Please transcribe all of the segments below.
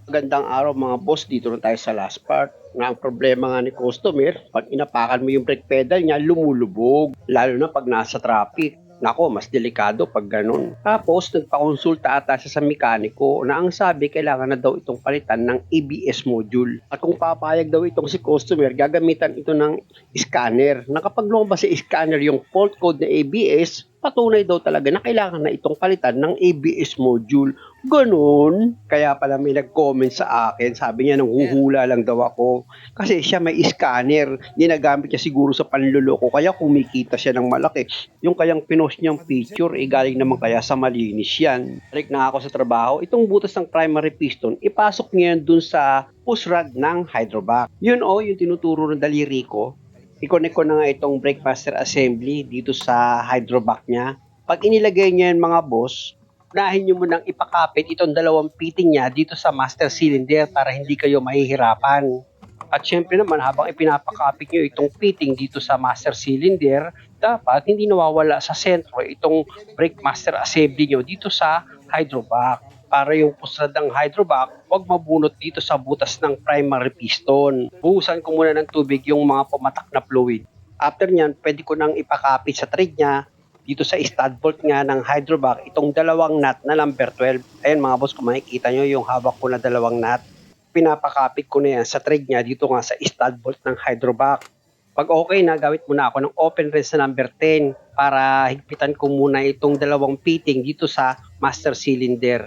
Magandang araw mga boss, dito na tayo sa last part. Na ang problema nga ni customer, pag inapakan mo yung brake pedal niya, lumulubog. Lalo na pag nasa traffic. Nako, mas delikado pag ganun. Tapos, nagpakonsulta ata siya sa mekaniko na ang sabi, kailangan na daw itong palitan ng ABS module. At kung papayag daw itong si customer, gagamitan ito ng scanner. Na kapag lumabas sa scanner yung fault code na ABS, patunay daw talaga na kailangan na itong palitan ng ABS module. Ganun. Kaya pala may nag-comment sa akin, sabi niya nanghuhula lang daw ako. Kasi siya may scanner, ginagamit niya siguro sa panluloko, kaya kumikita siya ng malaki. Yung kayang pinost niyang picture, galing naman kaya sa malinis yan. Balik na ako sa trabaho, itong butas ng primary piston, ipasok niya dun sa push rod ng hydrovac. Yun yung tinuturo ng daliri ko. I-connect ko na nga itong brake master assembly dito sa hydrovac niya. Pag inilagay niya yan mga boss, unahin nyo munang ipakapit itong dalawang fitting niya dito sa master cylinder para hindi kayo mahihirapan. At syempre naman, habang ipinapakapit nyo itong fitting dito sa master cylinder, dapat hindi nawawala sa sentro itong brake master assembly nyo dito sa hydrovac. Para yung pusad ng hydrovac, huwag mabunot dito sa butas ng primary piston. Buhusan ko muna ng tubig yung mga pumatak na fluid. After nyan, pwede ko nang ipakapit sa thread niya dito sa stud bolt nga ng hydrovac, itong dalawang nut na number 12. Ayan mga boss, kung makikita nyo yung hawak ko na dalawang nut, pinapakapit ko na yan sa thread niya dito nga sa stud bolt ng hydrovac. Pag okay na, gawit muna ako ng open wrench na number 10 para higpitan ko muna itong dalawang fitting dito sa master cylinder.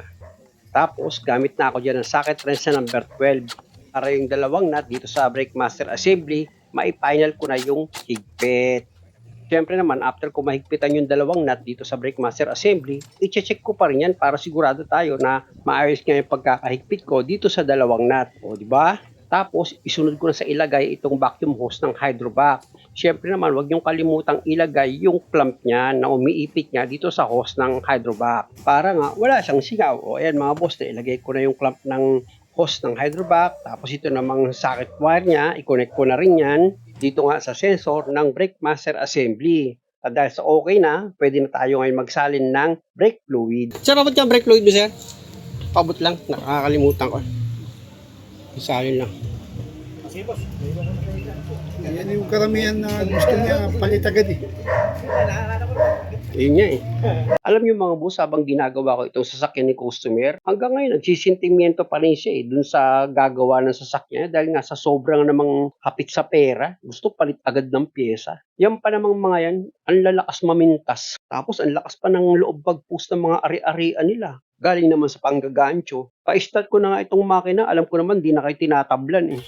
Tapos, gamit na ako dyan ng socket wrench na number 12 para yung dalawang nut dito sa brake master assembly, mai-final ko na yung higpit. Siyempre naman, after ko mahigpitan yung dalawang nut dito sa brake master assembly, i-check ko pa rin yan para sigurado tayo na maayos nga yung pagkakahigpit ko dito sa dalawang nut. O, di ba? Tapos, isunod ko na sa ilagay itong vacuum hose ng hydrovac. Siyempre naman, huwag niyong kalimutang ilagay yung clamp niya na umiipit niya dito sa hose ng hydrovac. Para nga, wala siyang singaw. O, ayan mga boss, na ilagay ko na yung clamp ng hose ng hydrovac. Tapos ito namang socket wire niya, i-connect ko na rin yan dito nga sa sensor ng brake master assembly. At dahil sa okay na, pwede na tayo ngayon magsalin ng brake fluid. Sir, pabot yung brake fluid mo, sir? Pabot lang, nakakalimutan ko. Isalin lang. Kasi boss, yan yung karamihan na gusto niya palit agad eh. Yun nga eh. Alam niyo mga boss, habang ginagawa ko itong sasakyan ni customer, hanggang ngayon nagsisintimiento pa rin siya dun sa gagawa ng sasakyan dahil nga sa sobrang namang hapit sa pera, gusto palit agad ng pyesa. Yan pa namang mga yan, ang lalakas mamintas. Tapos ang lakas pa ng loob pag-push ng mga ari-arian nila. Galing naman sa panggagancho. Pa-start ko na nga itong makina, alam ko naman di na kayo tinatablan eh.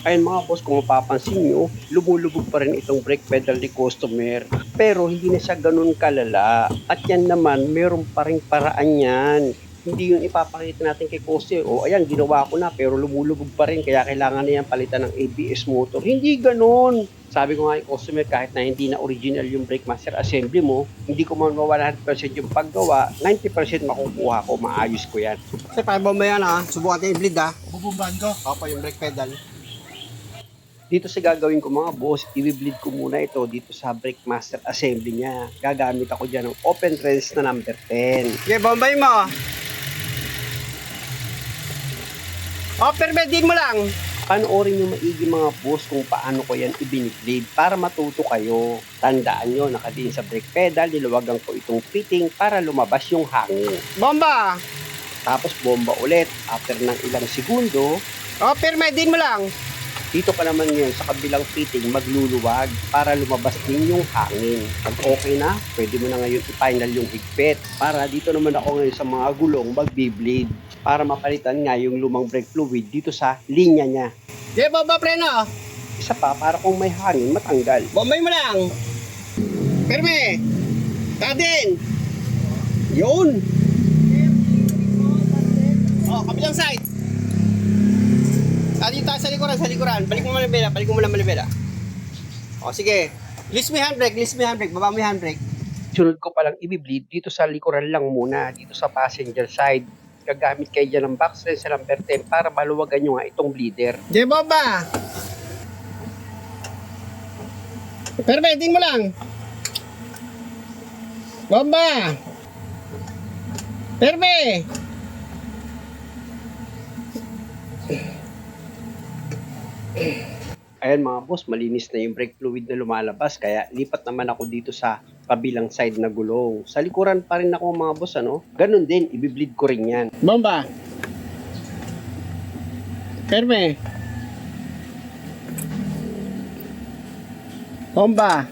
Ayun mga boss, kung mapapansin nyo, lumulubog pa rin itong brake pedal ni customer. Pero hindi na siya ganun kalala. At yan naman, meron pa rin paraan yan. Hindi yun ipapakita natin kay customer. O ayan, ginawa ko na pero lumulubog pa rin. Kaya kailangan na yan palitan ng ABS motor. Hindi ganun. Sabi ko nga kay customer, kahit na hindi na original yung brake master assembly mo, hindi ko man 100% yung paggawa, 90% makukuha ko, maayos ko yan. Kasi para ba yan subukan natin i-bleed Bubumbahan ko. Opo, yung brake pedal. Dito sa gagawin ko mga boss, i-bleed ko muna ito dito sa brake master assembly niya. Gagamit ako dyan ng open wrench na number 10. Okay, bombay mo. Open din mo lang. Panoorin nyo maigi mga boss kung paano ko yan i-bleed para matuto kayo. Tandaan nyo, nakadiin sa brake pedal, niluwagan ko itong fitting para lumabas yung hangin. Bomba! Tapos bomba ulit. After ng ilang segundo, open din mo lang. Dito ka naman ngayon sa kabilang fitting magluluwag para lumabas din yung hangin. Pag okay na, pwede mo na ngayon i-final yung higpit. Para dito naman ako ngayon sa mga gulong magbi-bleed para mapalitan nga yung lumang brake fluid dito sa linya niya. Di ba preno? Isa pa, para kung may hangin, matanggal. Bombay mo lang. Perme. Tadin. Yun. Oh, kabilang side. Dito tayo sa likuran. Balik mo lang malibela. O, sige. Release mo yung handbrake, baba mo yung handbrake. Sunod ko palang i-bleed dito sa likuran lang muna, dito sa passenger side. Gagamit kayo dyan ng box wrench sa number 10 para maluwagan nyo nga itong bleeder. Di ba? Pero pwedeng mo lang. Bomba! Perme! Ayan mga boss, malinis na yung brake fluid na lumalabas kaya lipat naman ako dito sa kabilang side na gulong. Sa likuran pa rin ako mga boss, ano? Ganun din, ibibleed ko rin yan. Bomba! Perme! Bomba!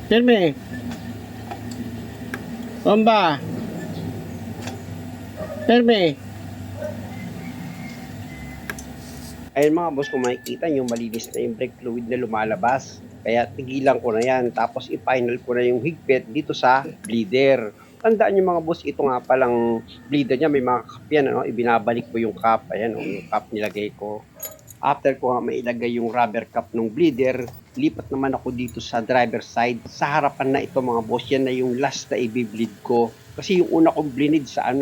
Perme! Bomba! Perme! Ayun mga boss, kung makikita nyo, malinis na yung brake fluid na lumalabas. Kaya tigilan ko na yan. Tapos i-final ko na yung higpit dito sa bleeder. Tandaan nyo mga boss, ito nga palang bleeder niya. May mga cup yan. Ano? Ibinabalik ko yung cup. Ayan, yung cup nilagay ko. After ko nga mailagay yung rubber cup ng bleeder, lipat naman ako dito sa driver side. Sa harapan na ito mga boss, yan na yung last na i-bleed ko. Kasi yung una kong bleed sa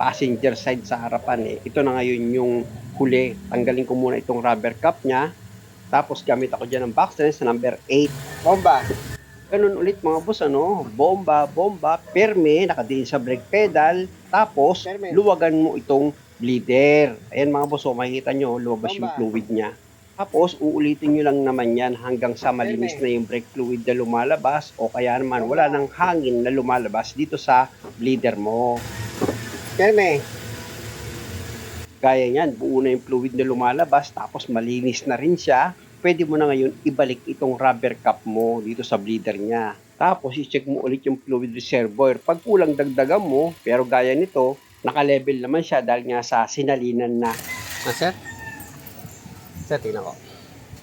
passenger side sa harapan . Ito na ngayon yung huli. Tanggalin ko muna itong rubber cup niya. Tapos gamit ako dyan ng box sa number 8. Bomba! Ganun ulit mga boss, ano? Bomba, bomba, perme, nakadiin sa brake pedal. Tapos, luwagan mo itong bleeder. Ayan mga boss, makikita nyo, lumabas yung fluid niya. Tapos, uulitin nyo lang naman yan hanggang sa malinis na yung brake fluid na lumalabas o kaya naman wala nang hangin na lumalabas dito sa bleeder mo. Perme! Gaya niyan, buo na yung fluid na lumalabas tapos malinis na rin siya. Pwede mo na ngayon ibalik itong rubber cap mo dito sa bleeder niya. Tapos i-check mo ulit yung fluid reservoir. Pag kulang dagdagan mo, pero gaya nito, naka-level naman siya dahil nga sa sinalinan na. Sir? Sir, tingnan ko.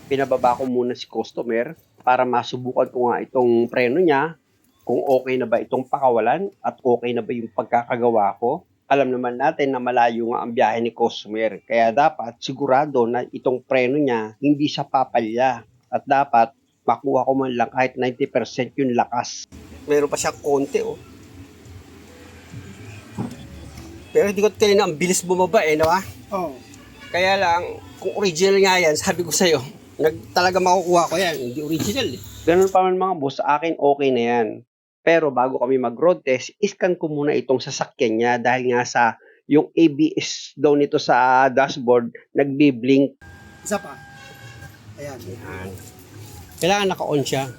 Pinababa ko muna si customer para masubukan ko nga itong preno niya, kung okay na ba itong pakawalan at okay na ba yung pagkakagawa ko. Alam naman natin na malayo nga ang biyahe ni customer. Kaya dapat sigurado na itong preno niya hindi siya papalya. At dapat makuha ko man lang kahit 90% yung lakas. Meron pa siya konti Pero hindi ko kanina ang bilis bumaba nawa? Oo. Kaya lang, kung original nga yan, sabi ko sa'yo, talaga makukuha ko yan. Hindi original Ganun pa man mga boss, sa akin okay na yan. Pero bago kami mag-road test, iscan ko muna itong sasakyan niya dahil nga sa yung ABS daw nito sa dashboard, nagbi-blink. Isa pa. Ayan. Kailangan naka-on siya.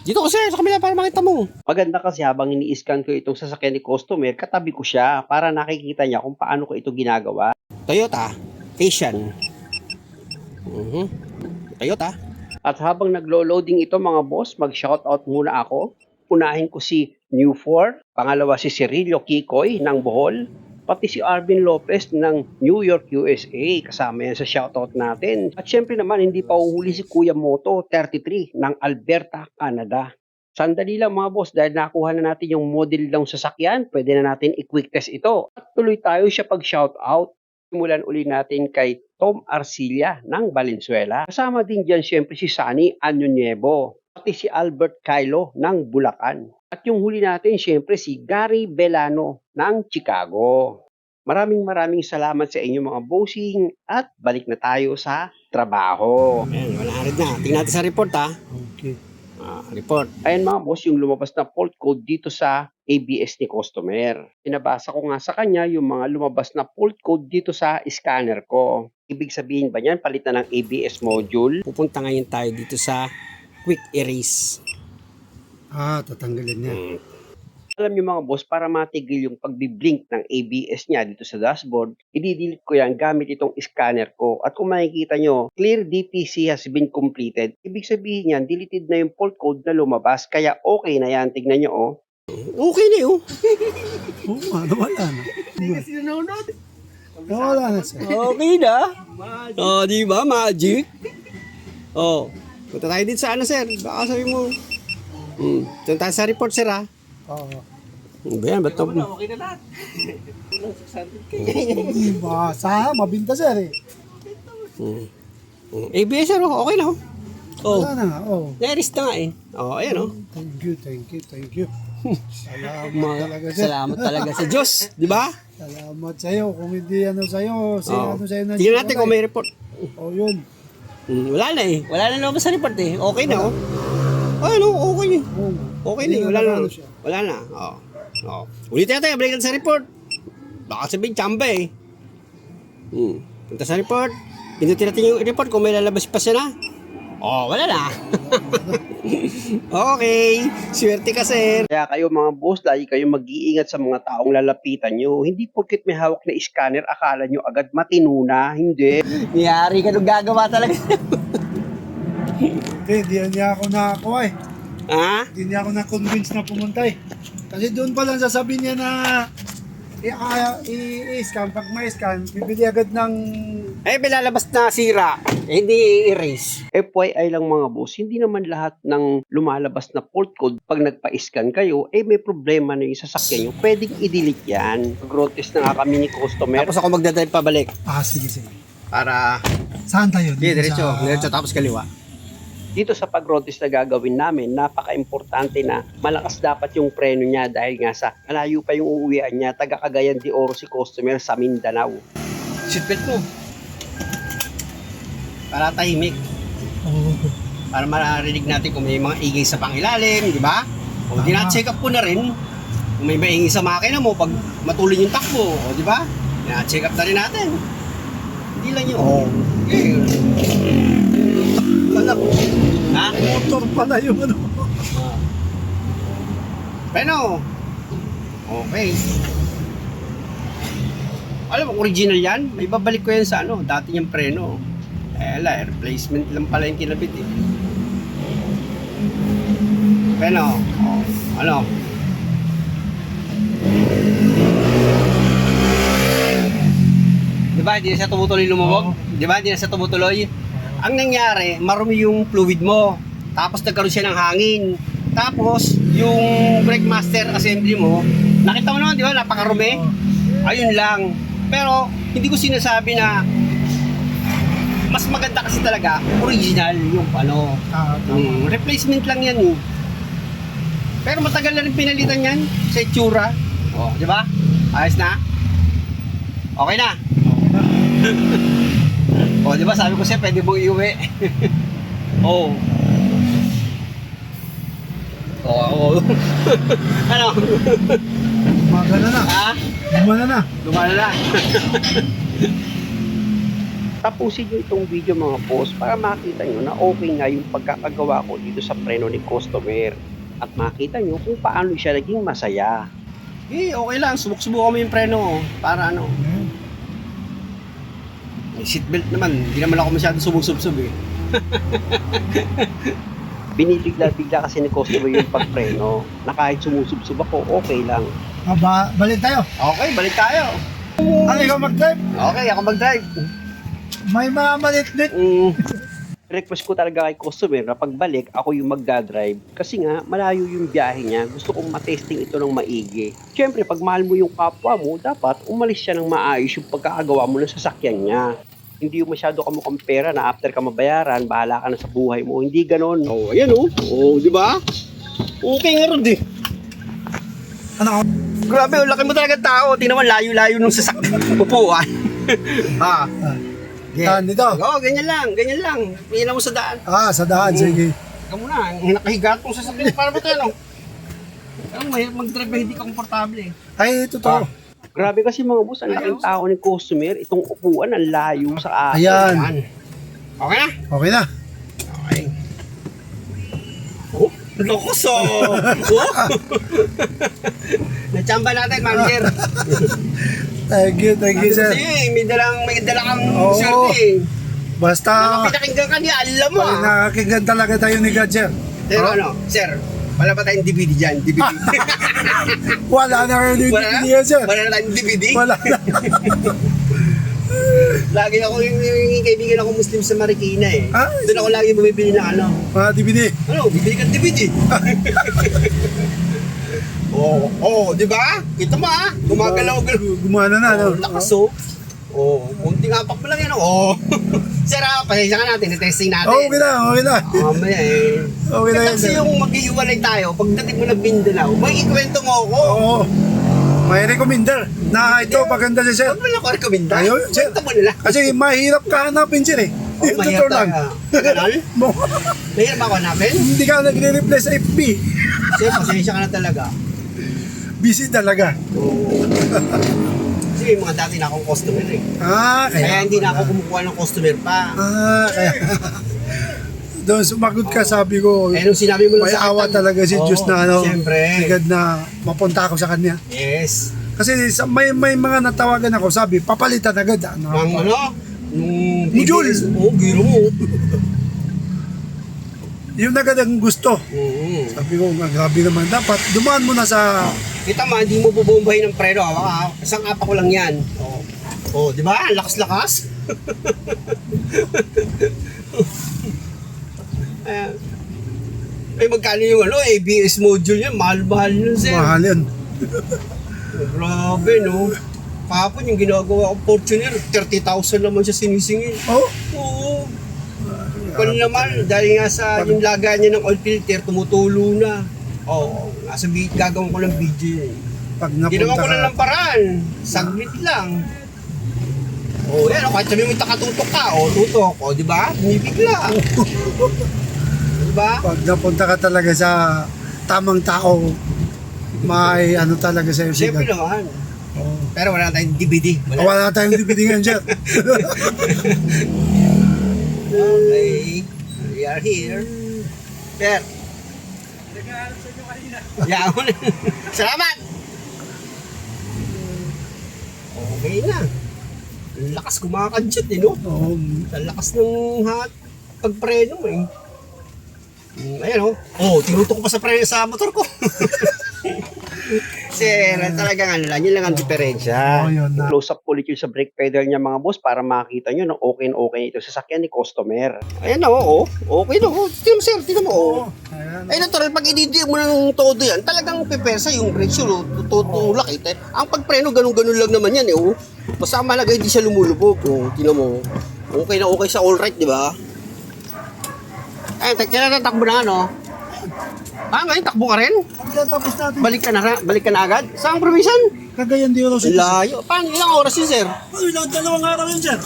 Dito kasi sa kamila para makita mo. Maganda kasi habang ini-scan ko itong sasakyan ni customer, katabi ko siya para nakikita niya kung paano ko ito ginagawa. Toyota, Asian. Toyota. At habang naglo-loading ito mga boss, mag-shoutout muna ako. Unahin ko si New4, pangalawa si Cirilio Kikoy ng Bohol, pati si Arvin Lopez ng New York, USA. Kasama yan sa shoutout natin. At syempre naman, hindi pa uhuli si Kuya Moto 33 ng Alberta, Canada. Sandali lang mga boss, dahil nakuha na natin yung model ng sasakyan, pwede na natin i-quick test ito. At tuloy tayo siya pag-shoutout. Simulan uli natin kay Tom Arcilla ng Valenzuela. Kasama din dyan syempre si Sunny Añoñevo. Pati si Albert Kylo ng Bulacan. At yung huli natin, syempre si Gary Belano ng Chicago. Maraming salamat sa inyo mga bossing at balik na tayo sa trabaho. Ayan, 100 na. Tingnan natin sa report Okay. Report. Ayan mga boss, yung lumabas na fault code dito sa ABS ni customer. Pinabasa ko nga sa kanya yung mga lumabas na fault code dito sa scanner ko. Ibig sabihin ba yan, palitan ng ABS module? Pupunta ngayon tayo dito sa quick erase. Tatanggalin niya. Alam niyo mga boss, para matigil yung pagbiblink ng ABS niya dito sa dashboard, i-delete ko yan gamit itong scanner ko. At kung makikita nyo, clear DPC has been completed. Ibig sabihin yan, deleted na yung fault code na lumabas. Kaya okay na yan. Tignan nyo Okay na yun. Nawala na. Hindi kasi nanonood. Nawala na siya. Okay na. Di ba? Magic. Punta tayo dito sa sir. Baka sabi mo. Punta tayo sa report, sir, Oo. Bayan, ba't ito? Okay na lahat. Mabinta sir ABS, sir, okay na. Wala na nga. Nairis na nga ayan Thank you. Salamat talaga sir. Salamat talaga sa Diyos, di ba? Salamat sa'yo. Kung hindi sa'yo, sa'yo na. Tingnan natin kung may report. Yun. Wala na Wala na lumabas sa report Okay na Ano, okay. Oo. Okay Hindi na, wala na. ano siya. Wala na. Oo. Oo. Ulitin natin, balikan sa report. Baka sabihin, tsamba eh. Punta sa report. Pinutin natin yung report kung may lalabas pa siya na. Wala na. Okay. Swerte ka, sir. Kaya kayo mga boss, lagi kayo mag-iingat sa mga taong lalapitan nyo. Hindi porket may hawak na scanner, akala nyo agad matino na. Hindi. Niyari ka nung gagawa talaga. Hindi niya ako nakakuha eh. Ha? Hindi niya ako na-convince na pumunta eh. Kasi doon pa lang sasabihin niya na i-scan. Pag may scan, bibili agad ng... Eh, bilalabas na sira. Eh, hindi i-erase. FYI lang mga boss, hindi naman lahat ng lumalabas na fault code pag nagpa-scan kayo, may problema na yung sasakyan nyo. Pwedeng i-delete yan. Road test na nga kami ni customer. Tapos ako magdadrive pabalik. Sige, sige. Para... Saan tayo? Hindi, diretso. Diretso tapos kaliwa. Dito sa pag-road test na gagawin namin, napaka-importante na malakas dapat yung preno niya dahil nga sa malayo pa yung uuwian niya, taga Cagayan de Oro si customer sa Mindanao. Seatbelt mo. Para tahimik. Oo. Para marinig natin kung may mga ingay sa pangilalim, di ba? O di na-check up ko na rin kung may maingay sa makina mo pag matuloy yung takbo, o di ba? Na-check up na rin natin. Hindi lang yun. Alam ko, Ha? motor pala yung ano. Pero, okay. Alam mo, original yan. May babalik ko yan sa ano, dati yung preno. Replacement lang pala yung kinabit eh. Pero, ano? Diba, hindi na siya tumutuloy lumubog? Diba, hindi na siya tumutuloy? Ang nangyari, marumi yung fluid mo. Tapos nagkaroon siya ng hangin. Tapos, yung brake master assembly mo, nakita mo naman, di ba, napakarumi? Ayun lang. Pero, hindi ko sinasabi na mas maganda kasi talaga, original yung ano. Replacement lang yan eh. Pero matagal na rin pinalitan yan sa itsura. Di ba? Ayos na? Okay na? Di ba sabi ko siya, pwede mo iuwi. Ano? Gumagana na. Ha? Gumana na. Lumala na. Tapusin nyo itong video mga boss para makita nyo na okay nga yung pagkakagawa ko dito sa preno ni customer. At makita nyo kung paano siya naging masaya. Okay lang. Subok-subukan mo yung preno. Para ano. May seatbelt naman. Hindi naman ako masyado subok-subsob eh. Binibigla-bigla kasi ni customer yung pagpreno na kahit sumusubsub ako, okay lang. Balik tayo. Okay, balik tayo. Ano, ikaw mag-drive? Okay, ako mag-drive. May mga malit-lit. Request ko talaga kay customer na pagbalik ako yung magdadrive kasi nga malayo yung biyahe niya, gusto kong matesting ito ng maigi. Siyempre pag mahal mo yung kapwa mo, dapat umalis siya ng maayos yung pagkakagawa mo ng sasakyan niya. Hindi yung masyado ka mukhang pera na after ka mabayaran, bahala ka na sa buhay mo. Hindi ganon. Ayan di ba? Okay nga rin Ano? Grabe, laki mo talaga tao. Tingnan mo, layo-layo nung sasakyan. Upuan. Daan dito. Ganyan lang. Pila mo sa daan. Sa daan, sige. Ikaw muna, nakahiga itong sasakyan. Para ba tayo, Alam mo, mag-drive hindi ka komportable eh. Ay, totoo. Grabe kasi mga boss, ang laking tao ng customer. Itong upuan, ang layo sa akin. Ayan. Okay na? Okay na. Okay. Lokos Nachamba natin, manager. Thank you, sir. Kasi may dalang kang Oo. swerte eh. Basta, Nakapinakinggan ka niya, alam mo pag nakakinggan talaga tayo ni God, sir. Pero sir, wala pa tayong DVD dyan, DVD. Wala na kayo ni Wala na? yan, sir. Wala na tayong DVD? Wala na. Lagi ako yung kaibigan ako Muslim sa Marikina eh. Doon ako lagi bumibili ng ano. Mga DVD. Bibili ka ng DVD. Di ba? Kita mo gumagalaw-galaw. Gumana na, no? Lakas kunting apak mo lang yan Sir, pasensya ka natin, testing natin. Okay na. Mamaya eh. Okay na yun, Kasi sir. yung maghihiwalay tayo, pagdating mo ng Mindanao, may ikwento mo ako. Oo. May recommender na ito, maganda si sir. Huwag mo lang ako rekomenda. Ayun, sir. Kwento mo nila. Kasi mahirap ka hanapin, sir eh. Totoo Mahirap lang. Kanal? Mahirap ako hanapin? Hindi ka nagre-reply sa FB. Kasi pasensya ka na talaga. Busy talaga. Kasi may mga dati na akong customer eh. Kaya hindi na ako kumukuha ng customer pa. Kaya. Doon sumagot ka, sabi ko, Eh nung sinabi mo lang may sa awa akin, talaga si Diyos na ano, Siyempre. agad na mapunta ako sa kanya. Yes. Kasi may mga natawagan ako, sabi, papalitan agad. Ang ano? Nung Jules. Oo, giro mo. Yung agad ang gusto. Sabi ko, grabe naman. Dapat, dumaan mo na sa... Kita mo, hindi mo bubombahin ng preno. Isang apa ko lang yan. Oh, di ba? Ang lakas-lakas. Magkano yung ABS module yan? Mahal-mahal yun, sir. Mahal yun. Grabe, no? Kapon yung ginagawa kong Fortuner, 30,000 naman siya sinisingil. Oh, Oo. Kung naman, dahil nga sa yung laga niya ng oil filter, tumutulo na. Oo, gagawin ko lang video yun. pag Ginawa napunta ko na ka, ng paraan. Saglit lang. O yan, kahit sabi mo takatutok ka, tutok, di ba? Bumibigla. Di ba? pag napunta ka talaga sa tamang tao, may ano talaga sa'yo Siyempre siya. naman. Oh. Pero wala tayong DVD. Wala tayong bibigyan dyan. Okay. We are here. Per. Yaman. Salamat! Okay na. Ang lakas kumakadjut no? Oh, Ang lakas ng pagpreno eh. Ayan tinutok ko pa sa preno sa motor ko. Sir, talagang ano lang, yun lang ang diferensya. yun na. Close up ulit yun sa brake pedal niya mga boss para makita nyo na okay na okay ito sa sasakyan ni customer. Ayan okay na Tingnan mo sir, tingnan mo Ayan. Ay natural, pag ididi mo ng todo yan, talagang pipesa yung brake shoe, tutulak ito. Ang pagpreno, ganun-ganun lang naman yan Basta mahalaga hindi siya lumulubog. Tingnan mo. Okay na okay sa all right, di ba? Ay, takbo na ngayon, takbo ka rin? Pagkatapos natin, Balik ka na agad? Saan probinsyan? Cagayan de Oro City. Layo. Paano? Ilang oras yun, sir? Dalawang araw yun, sir.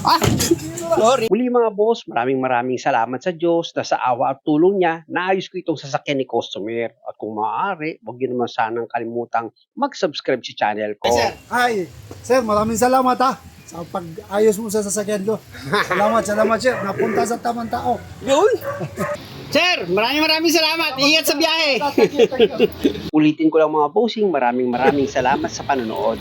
Sorry. Muli mga boss, maraming salamat sa Diyos na sa awa at tulong niya, naayos ko itong sasakyan ni customer. At kung maaari, huwag niyo naman sanang kalimutang mag-subscribe sa channel ko. Ay, sir. Hi, sir, maraming salamat sa pag-ayos mo sa sasakyan ko. Salamat, sir. Napunta sa tamang tao. Yun. Sir, maraming salamat. Ingat sa biyahe. Thank you. Ulitin ko lang mga bossing, maraming salamat sa panonood.